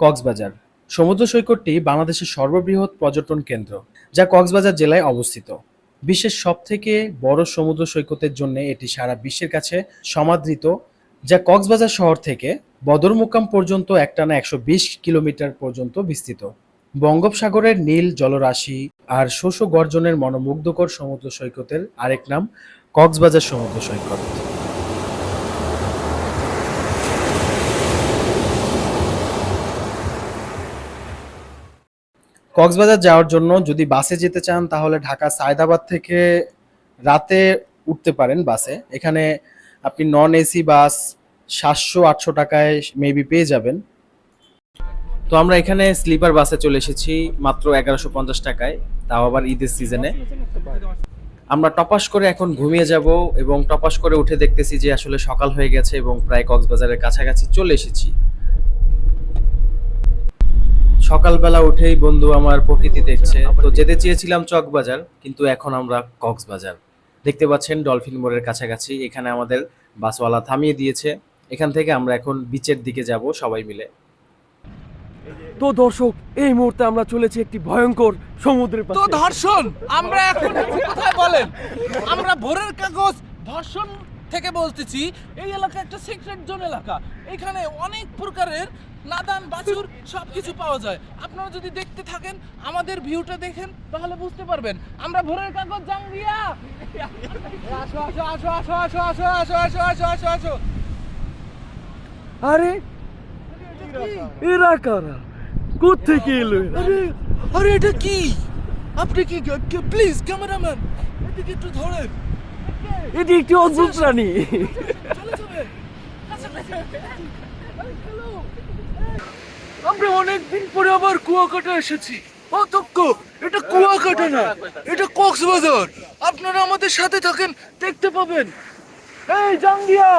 কক্সবাজার সমুদ্র সৈকতটি বাংলাদেশের সর্ববৃহৎ পর্যটন কেন্দ্র, যা কক্সবাজার জেলায় অবস্থিত। বিশ্বের সবথেকে বড় সমুদ্র সৈকতের জন্য এটি সারা বিশ্বের কাছে সমাদৃত, যা কক্সবাজার শহর থেকে বদরমুকাম পর্যন্ত একটানা ১২০ কিলোমিটার পর্যন্ত বিস্তৃত। বঙ্গোপসাগরের নীল জলরাশি আর শোষ গর্জনের মনোমুগ্ধকর সমুদ্র সৈকতের আরেক নাম কক্সবাজার সমুদ্র সৈকত। কক্সবাজার যাওয়ার জন্য যদি বাসে যেতে চান তাহলে ঢাকা সায়দাবাদ থেকে রাতে উঠতে পারেন বাসে। এখানে আপনি নন এসি বাস ৭০০-৮০০ টাকায় মেবি পেয়ে যাবেন। তো আমরা এখানে স্লিপার বাসে চলে এসেছি মাত্র ১১৫০ টাকায়, তাও আবার ঈদের সিজনে। আমরা টপাস করে এখন ঘুমিয়ে যাব এবং টপাস করে উঠে দেখতেছি যে আসলে সকাল হয়ে গেছে এবং প্রায় কক্সবাজারের কাছাকাছি চলে এসেছি। সকালবেলা উঠেই বন্ধু আমার প্রকৃতি দেখছে। তো যেতে চেয়েছিলাম চকবাজার, কিন্তু এখন আমরা কক্সবাজার। দেখতে পাচ্ছেন ডলফিন মোড়ের কাছাকাছি, এখানে আমাদের বাসওয়ালা থামিয়ে দিয়েছে। এখান থেকে আমরা এখন বিচের দিকে যাব সবাই মিলে। তো দর্শক, এই মুহূর্তে আমরা চলেছি একটি ভয়ঙ্কর সমুদ্রের তো পাশে। ধর্ষণ আমরা এখন কোথায় বলেন? আমরা ভোরের কাগজ ধর্ষণ থেকে বলতেছি। এই এলাকা একটা সিক্রেট জোন এলাকা, এখানে অনেক প্রকারের নাদান বাছুর সবকিছু পাওয়া যায়। আপনারা যদি দেখতে থাকেন, আমাদের ভিউটা দেখেন, তাহলে বুঝতে পারবেন। আমরা ভোরের কাগজ জাঙ্গিয়া, আসো আসো আসো আসো আসো আসো আসো আসো আসো আসো আসো। আরে এরা কারা? কোত্থেকে এলো এরা? আরে আরে এটা কি? আপনি কি প্লিজ ক্যামেরাম্যান এদিকে একটু ধরেন। এটি একটি অদ্ভুত প্রাণী। চলে যাবে। আমরা অনেকদিন পরে আবার কুয়াকাটা এসেছি। অতক্য এটা কুয়াকাটা না, এটা কক্সবাজার। আপনারা আমাদের সাথে থাকেন, দেখতে পাবেন। এই জাঙ্গিয়া,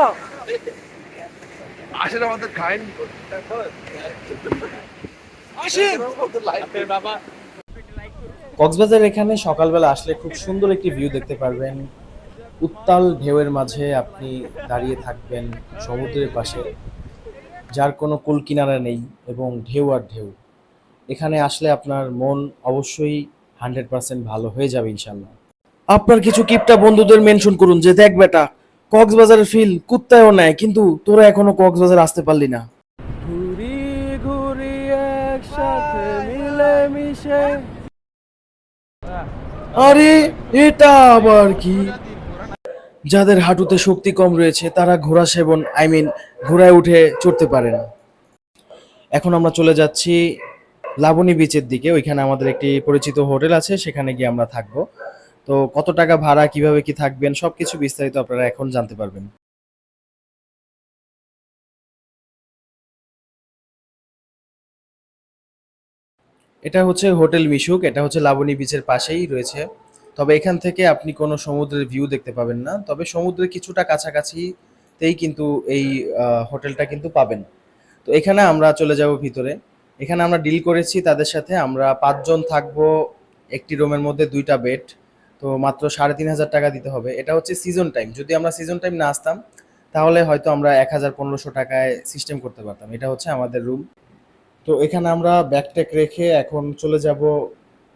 আসেন আমাদের খাইন, আসেন। কক্সবাজার এখানে সকালবেলা আসলে খুব সুন্দর একটি ভিউ দেখতে পারবেন। উত্তাল ঢেউয়ের মাঝে আপনি দাঁড়িয়ে থাকবেন সমুদ্রের পাশে, যার কোনো কূল কিনারা নেই এবং ঢেউ আর ঢেউ। এখানে আসলে আপনার মন অবশ্যই 100% ভালো হয়ে যাবে ইনশাল্লাহ। আপনার কিছু কিপটা বন্ধুদের মেনশন করুন যে দেখ বেটা, কক্সবাজারের ফিল কুত্তায়ও নেয়, কিন্তু তোরা এখনো কক্সবাজার আসতে পারলি না। ঘুরি ঘুরি একসাথে মিলে মিশে। আরে এটা আবার কি? যাদের হাঁটুতে শক্তি কম রয়েছে তারা ঘোড়া সেবন ঘোড়ায় উঠে চড়তে পারেন। এখন আমরা চলে যাচ্ছি লাবণী বিচের দিকে। ওইখানে আমাদের একটি পরিচিত হোটেল আছে, সেখানে গিয়ে আমরা থাকবো। তো কত টাকা ভাড়া, কিভাবে কি থাকবেন, সবকিছু বিস্তারিত আপনারা এখন জানতে পারবেন। এটা হচ্ছে হোটেল মিশুক, এটা হচ্ছে লাবণী বিচের পাশেই রয়েছে। তবে এখান থেকে আপনি কোনো সমুদ্রের ভিউ দেখতে পাবেন না, তবে সমুদ্রের কিছুটা কাছাকাছিতেই কিন্তু এই হোটেলটা কিন্তু পাবেন। তো এখানে আমরা চলে যাব ভিতরে। এখানে আমরা ডিল করেছি তাদের সাথে, আমরা ৫ জন থাকবো একটি রুমের মধ্যে ২টা বেড। তো মাত্র ৩,৫০০ টাকা দিতে হবে। এটা হচ্ছে সিজন টাইম, যদি আমরা সিজন টাইম না আসতাম তাহলে হয়তো আমরা ১,৫০০ টাকায় সিস্টেম করতে পারতাম। এটা হচ্ছে আমাদের রুম। তো এখানে আমরা ব্যাগট্যাগ রেখে এখন চলে যাব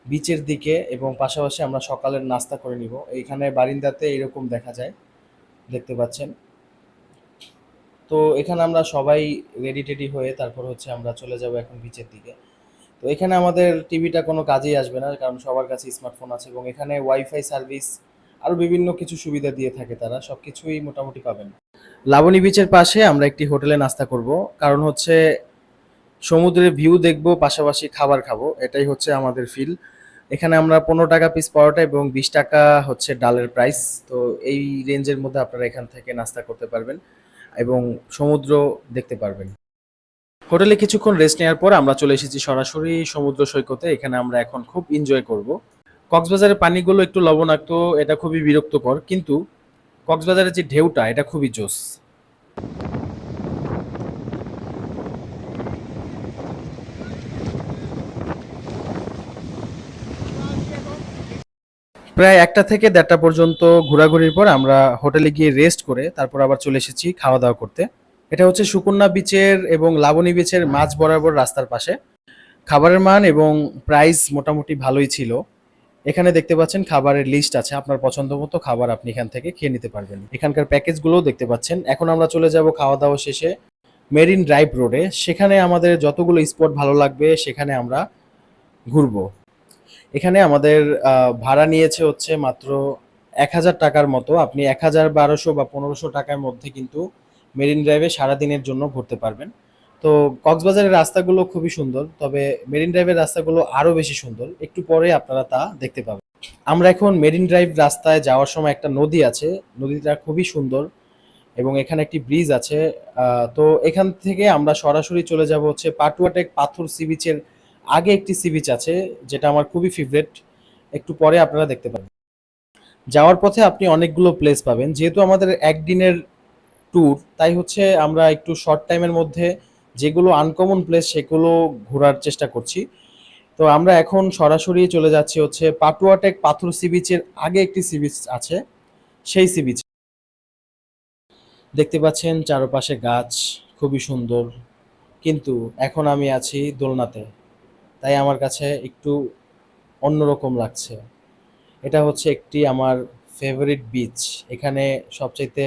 বিচের দিকে এবং পাশাপাশি আমরা সকালের নাস্তা করে নিব। এইখানে বারিন্দাতে এরকম দেখা যায়, দেখতে পাচ্ছেন। তো এখানে আমরা সবাই রেডি টেডি হয়ে তারপর হচ্ছে আমরা চলে যাব এখন বিচের দিকে। তো এখানে আমাদের টিভিটা কোনো কাজেই আসবে না, কারণ সবার কাছে স্মার্টফোন আছে এবং এখানে ওয়াইফাই সার্ভিস আরও বিভিন্ন কিছু সুবিধা দিয়ে থাকে তারা, সব কিছুই মোটামুটি পাবেন। লাবণী বিচের পাশে আমরা একটি হোটেলে নাস্তা করব, কারণ হচ্ছে সমুদ্রের ভিউ দেখব পাশাপাশি খাবার খাবো, এটাই হচ্ছে আমাদের ফিল। এখানে আমরা ১৫ টাকা পিস পরোটা এবং ২০ টাকা হচ্ছে ডালের প্রাইস। তো এই রেঞ্জের মধ্যে আপনারা এখান থেকে নাস্তা করতে পারবেন এবং সমুদ্র দেখতে পারবেন। হোটেলে কিছুক্ষণ রেস্ট নেওয়ার পর আমরা চলে এসেছি সরাসরি সমুদ্র সৈকতে। এখানে আমরা এখন খুব এনজয় করব। কক্সবাজারের পানিগুলো একটু লবণাক্ত, এটা খুবই বিরক্তকর, কিন্তু কক্সবাজারের যে ঢেউটা এটা খুবই জোস। প্রায় ১টা থেকে ১:৩০ পর্যন্ত ঘোরাঘুরির পর আমরা হোটেলে গিয়ে রেস্ট করে তারপর আবার চলে এসেছি খাওয়া দাওয়া করতে। এটা হচ্ছে সুকন্যা বিচের এবং লাবণী বিচের মাঝ বরাবর রাস্তার পাশে। খাবারের মান এবং প্রাইস মোটামুটি ভালোই ছিল। এখানে দেখতে পাচ্ছেন খাবারের লিস্ট আছে, আপনার পছন্দ মতো খাবার আপনি এখান থেকে খেয়ে নিতে পারবেন। এখানকার প্যাকেজগুলোও দেখতে পাচ্ছেন। এখন আমরা চলে যাব খাওয়া দাওয়া শেষে মেরিন ড্রাইভ রোডে। সেখানে আমাদের যতগুলো স্পট ভালো লাগবে সেখানে আমরা ঘুরবো। এখানে আমাদের ভাড়া নিয়েছে হচ্ছে মাত্র ১,০০০ টাকার মতো। আপনি ১,১২০০ বা ১৫০০ টাকার মধ্যে কিন্তু মেরিন ড্রাইভে সারাদিনের জন্য ঘুরতে পারবেন। তো কক্সবাজারের রাস্তাগুলো খুবই সুন্দর, তবে মেরিন ড্রাইভের রাস্তাগুলো আরও বেশি সুন্দর। একটু পরে আপনারা তা দেখতে পাবেন। আমরা এখন মেরিন ড্রাইভ রাস্তায় যাওয়ার সময় একটা নদী আছে, নদীটা খুবই সুন্দর এবং এখানে একটি ব্রিজ আছে। তো এখান থেকে আমরা সরাসরি চলে যাব হচ্ছে পাটুয়াটেক পাথর সি বিচের আগে একটি সি বিচ আছে, যেটা আমার খুবই ফেভারিট। একটু পরে আপনারা দেখতে পাবেন। যাওয়ার পথে আপনি অনেকগুলো প্লেস পাবেন। যেহেতু আমাদের একদিনের ট্যুর, তাই হচ্ছে আমরা একটু শর্ট টাইমের মধ্যে যেগুলো আনকমন প্লেস সেগুলো ঘোরার চেষ্টা করছি। তো আমরা এখন সরাসরি চলে যাচ্ছি হচ্ছে পাটুয়াটেক পাথর সি বিচের আগে একটি সি বিচ আছে, সেই সি বিচ। দেখতে পাচ্ছেন চারপাশে গাছ, খুবই সুন্দর। কিন্তু এখন আমি আছি দোলনাতে, তাই আমার কাছে একটু অন্যরকম লাগছে। এটা হচ্ছে একটি আমার ফেভারিট বিচ। এখানে সবচাইতে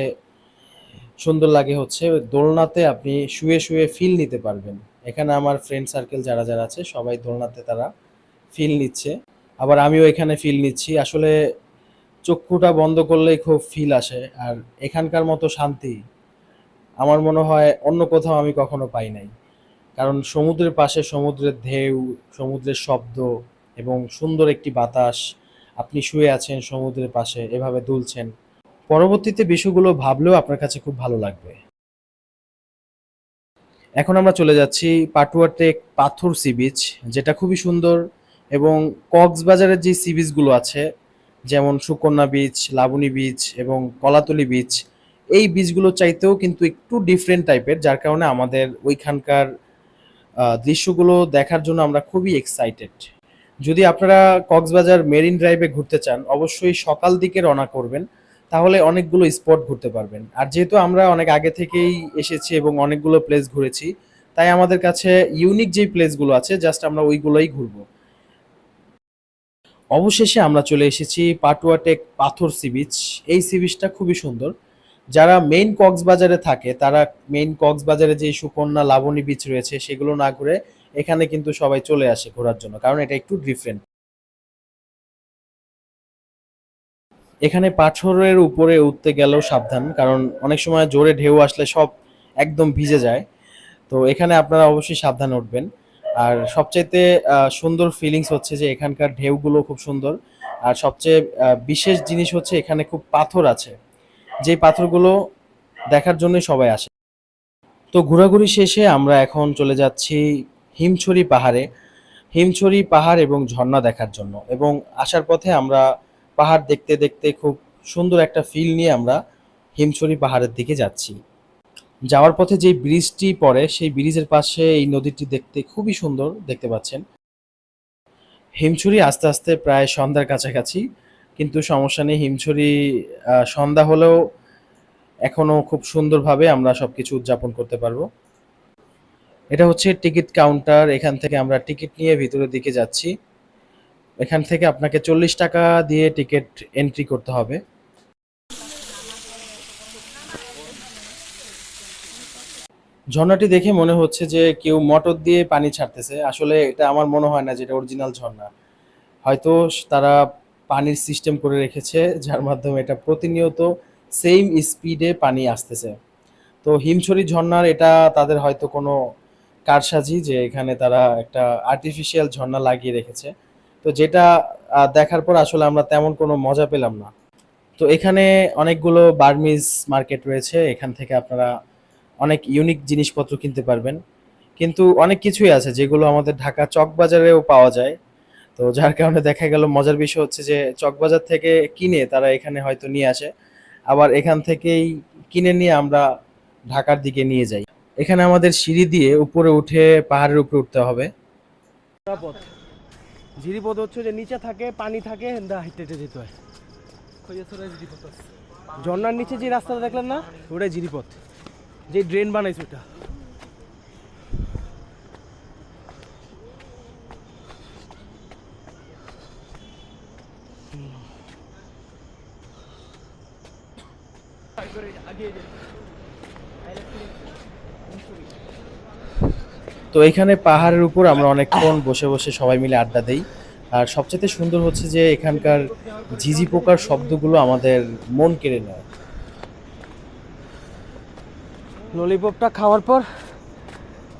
সুন্দর লাগে হচ্ছে দোলনাতে আপনি শুয়ে শুয়ে ফিল নিতে পারবেন। এখানে আমার ফ্রেন্ড সার্কেল যারা যারা আছে সবাই দোলনাতে তারা ফিল নিচ্ছে, আবার আমিও এখানে ফিল নিচ্ছি। আসলে চক্ষুটা বন্ধ করলেই খুব ফিল আসে, আর এখানকার মতো শান্তি আমার মনে হয় অন্য কোথাও আমি কখনো পাই নাই। কারণ সমুদ্রের পাশে সমুদ্রের ঢেউ, সমুদ্রের শব্দ এবং সুন্দর একটি বাতাস, আপনি শুয়ে আছেন সমুদ্রের পাশে এভাবে দুলছেন। পরবর্তীতে বিষয়গুলো ভাবলেও আপনার কাছে খুব ভালো লাগবে। এখন আমরা চলে যাচ্ছি পাটুয়াটেক পাথর সি বিচ, যেটা খুবই সুন্দর। এবং কক্সবাজারের যে সি বিচগুলো আছে, যেমন সুকন্যা বিচ, লাবণী বিচ এবং কলাতলি বিচ, এই বিচগুলো চাইতেও কিন্তু একটু ডিফারেন্ট টাইপের, যার কারণে আমাদের ওইখানকার দৃশ্যগুলো দেখার জন্য আমরা খুবই এক্সাইটেড। যদি আপনারা কক্সবাজার মেরিন ড্রাইভে ঘুরতে চান, অবশ্যই সকাল দিকে রওনা করবেন, তাহলে অনেকগুলো স্পট ঘুরতে পারবেন। আর যেহেতু আমরা অনেক আগে থেকেই এসেছি এবং অনেকগুলো প্লেস ঘুরেছি, তাই আমাদের কাছে ইউনিক যেই প্লেসগুলো আছে জাস্ট আমরা ওইগুলোই ঘুরবো। অবশেষে আমরা চলে এসেছি পাটুয়াটেক পাথর সি বিচ। এই সি বিচটা খুবই সুন্দর। যারা মেইন কক্সবাজারে থাকে তারা মেইন কক্সবাজারে যে সুকন্যা লাবণী বিচ রয়েছে সেগুলো না ঘুরে এখানে কিন্তু সবাই চলে আসে ঘোরার জন্য, কারণ এটা একটু ডিফারেন্ট। এখানে পাথরের উপরে উঠতে গেলেও সাবধান, কারণ অনেক সময় জোরে ঢেউ আসলে সব একদম ভিজে যায়। তো এখানে আপনারা অবশ্যই সাবধানে উঠবেন। আর সবচাইতে সুন্দর ফিলিংস হচ্ছে যে এখানকার ঢেউগুলো খুব সুন্দর। আর সবচেয়ে বিশেষ জিনিস হচ্ছে এখানে খুব পাথর আছে, যেই পাথরগুলো দেখার জন্যই সবাই আসে। তো ঘোরাঘুরি শেষে আমরা এখন চলে যাচ্ছি হিমছড়ি পাহাড়ে, হিমছড়ি পাহাড় এবং ঝর্ণা দেখার জন্য। এবং আসার পথে আমরা পাহাড় দেখতে দেখতে খুব সুন্দর একটা ফিল নিয়ে আমরা হিমছড়ি পাহাড়ের দিকে যাচ্ছি। যাওয়ার পথে যে ব্রিজটি পড়ে সেই ব্রিজের পাশে এই নদীটি দেখতে খুবই সুন্দর, দেখতে পাচ্ছেন। হিমছড়ি আস্তে আস্তে প্রায় সন্ধ্যার কাছাকাছি, কিন্তু সমস্যা নেই। হিমছড়ি সন্ধ্যা হলেও এখনো খুব সুন্দরভাবে আমরা সবকিছু উদযাপন করতে পারবো। এটা হচ্ছে টিকিট কাউন্টার, এখান থেকে আমরা টিকিট নিয়ে ভিতরের দিকে যাচ্ছি। এখান থেকে আপনাকে 40 টাকা দিয়ে টিকিট এন্ট্রি করতে হবে। ঝর্ণাটি দেখে মনে হচ্ছে যে কেউ মোটর দিয়ে পানি ছাড়তেছে। আসলে এটা আমার মনে হয় না যে এটা অরিজিনাল ঝর্ণা। হয়তো তারা পানির সিস্টেম করে রেখেছে যার মাধ্যমে এটা প্রতিনিয়ত সেম স্পিডে পানি আসতেছে। তো হিমছড়ি ঝর্ণার এটা তাদের হয়তো কোনো কারসাজি, যে এখানে তারা একটা আর্টিফিশিয়াল ঝর্ণা লাগিয়ে রেখেছে। তো যেটা দেখার পর আসলে আমরা তেমন কোনো মজা পেলাম না। তো এখানে অনেকগুলো বার্মিজ মার্কেট রয়েছে, এখান থেকে আপনারা অনেক ইউনিক জিনিসপত্র কিনতে পারবেন। কিন্তু অনেক কিছুই আছে যেগুলো আমাদের ঢাকা চকবাজারেও পাওয়া যায়। তো যার কারণে দেখা গেল মজার বিষয় হচ্ছে যে চকবাজার থেকে কিনে তারা এখানে হয়তো নিয়ে আসে, আবার এখান থেকেই কিনে নিয়ে আমরা ঢাকার দিকে নিয়ে যাই। এখানে আমাদের সিঁড়ি দিয়ে উপরে উঠে পাহাড়ের উপরে উঠতে হবে। পথ ঝিরিপথ হচ্ছে যে নিচে থাকে পানি থাকে, হেঁটে হেঁটে যেতে হয়। ঝর্ণার নিচে যে রাস্তাটা দেখলেন না, ওটাই ঝিরিপথ। যে ড্রেন বানাইছে ওটা। তো এখানে পাহাড়ের উপর আমরা অনেকক্ষণ বসে বসে সবাই মিলে আড্ডা দেই। আর সবচেয়ে সুন্দর হচ্ছে যে এখানকার ঝিঝি পোকার শব্দগুলো আমাদের মন কেড়ে নেয়। ললিপপটা খাওয়ার পর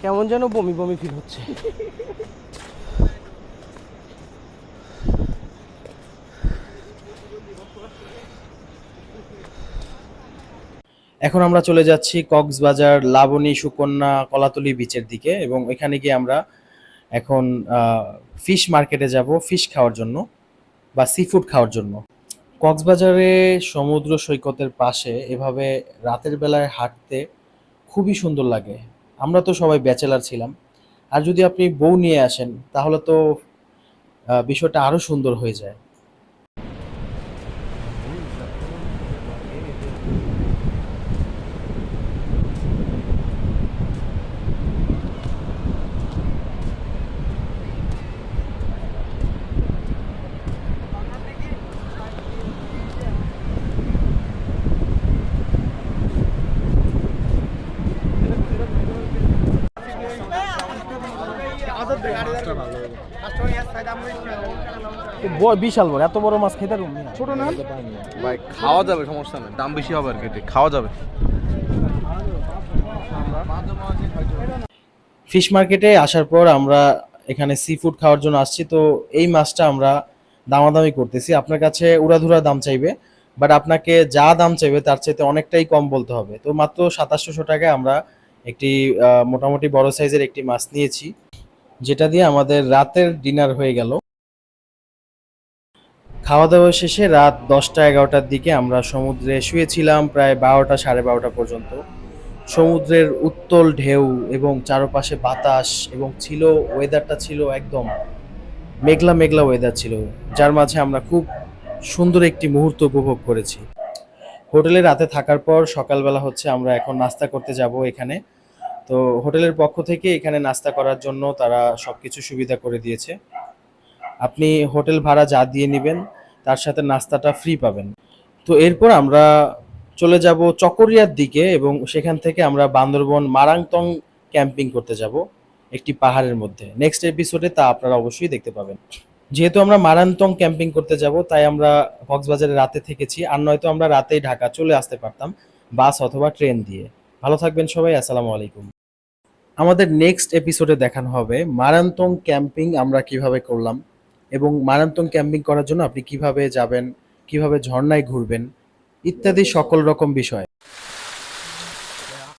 কেমন যেন বমি বমি ফিল হচ্ছে। এখন আমরা চলে যাচ্ছি কক্সবাজার লাবণী সুকন্যা কলাতলি বিচের দিকে, এবং এখানে গিয়ে আমরা এখন ফিশ মার্কেটে যাব ফিশ খাওয়ার জন্য বা সি ফুড খাওয়ার জন্য। কক্সবাজারে সমুদ্র সৈকতের পাশে এভাবে রাতের বেলায় হাঁটতে খুবই সুন্দর লাগে। আমরা তো সবাই ব্যাচেলার ছিলাম, আর যদি আপনি বউ নিয়ে আসেন তাহলে তো বিষয়টা আরো সুন্দর হয়ে যায়। বিশাল বড়, এত বড় মাছ খেতে পারবো না। ছোট না ভাই, খাওয়া যাবে, সমস্যা নেই, দাম বেশি হবে আর কি, খাওয়া যাবে। ফিশ মার্কেটে আসার পর আমরা এখানে সি ফুড খাওয়ার জন্য আসছি। তো এই মাছটা আমরা দামাদামি করতেছি, আপনার কাছে উড়াধুরা দাম চাইবে, বাট আপনাকে যা দাম চাইবে তার চাইতে অনেকটাই কম বলতে হবে। তো মাত্র 2700 টাকায় আমরা একটি মোটামুটি বড় সাইজের একটি মাছ নিয়েছি, যেটা দিয়ে আমাদের রাতের ডিনার হয়ে গেল। খাওয়া দাওয়া শেষে রাত 10টা-11টার দিকে আমরা সমুদ্রে শুয়েছিলাম প্রায় 12টা সাড়ে 12টা পর্যন্ত। সমুদ্রের উত্তাল ঢেউ এবং চারপাশে বাতাস, এবং ওয়েদারটা ছিল একদম মেঘলা মেঘলা ওয়েদার ছিল, যার মাঝে আমরা খুব সুন্দর একটি মুহূর্ত উপভোগ করেছি। হোটেলে রাতে থাকার পর সকালবেলা হচ্ছে আমরা এখন নাস্তা করতে যাব এখানে। তো হোটেলের পক্ষ থেকে এখানে নাস্তা করার জন্য তারা সবকিছু সুবিধা করে দিয়েছে। আপনি হোটেল ভাড়া যা দিয়ে নেবেন তার সাথে নাস্তাটা ফ্রি পাবেন। তো এরপর আমরা চলে যাব চকরিয়ার দিকে, এবং সেখান থেকে আমরা বান্দরবন মারাংতং ক্যাম্পিং করতে যাব একটি পাহাড়ের মধ্যে। নেক্সট এপিসোডে তা আপনারা অবশ্যই দেখতে পাবেন। যেহেতু আমরা মারাংতং ক্যাম্পিং করতে যাব, তাই আমরা কক্সবাজারে রাতে থেকেছি, আর নয়তো আমরা রাতেই ঢাকা চলে আসতে পারতাম বাস অথবা ট্রেন দিয়ে। ভালো থাকবেন সবাই, আসসালামু আলাইকুম। আমাদের নেক্সট এপিসোডে দেখানো হবে মারাংতং ক্যাম্পিং আমরা কিভাবে করলাম, এবং মারাংতং ক্যাম্পিং করার জন্য আপনি কিভাবে যাবেন, কিভাবে ঝর্ণায় ঘুরবেন, ইত্যাদি সকল রকম বিষয়।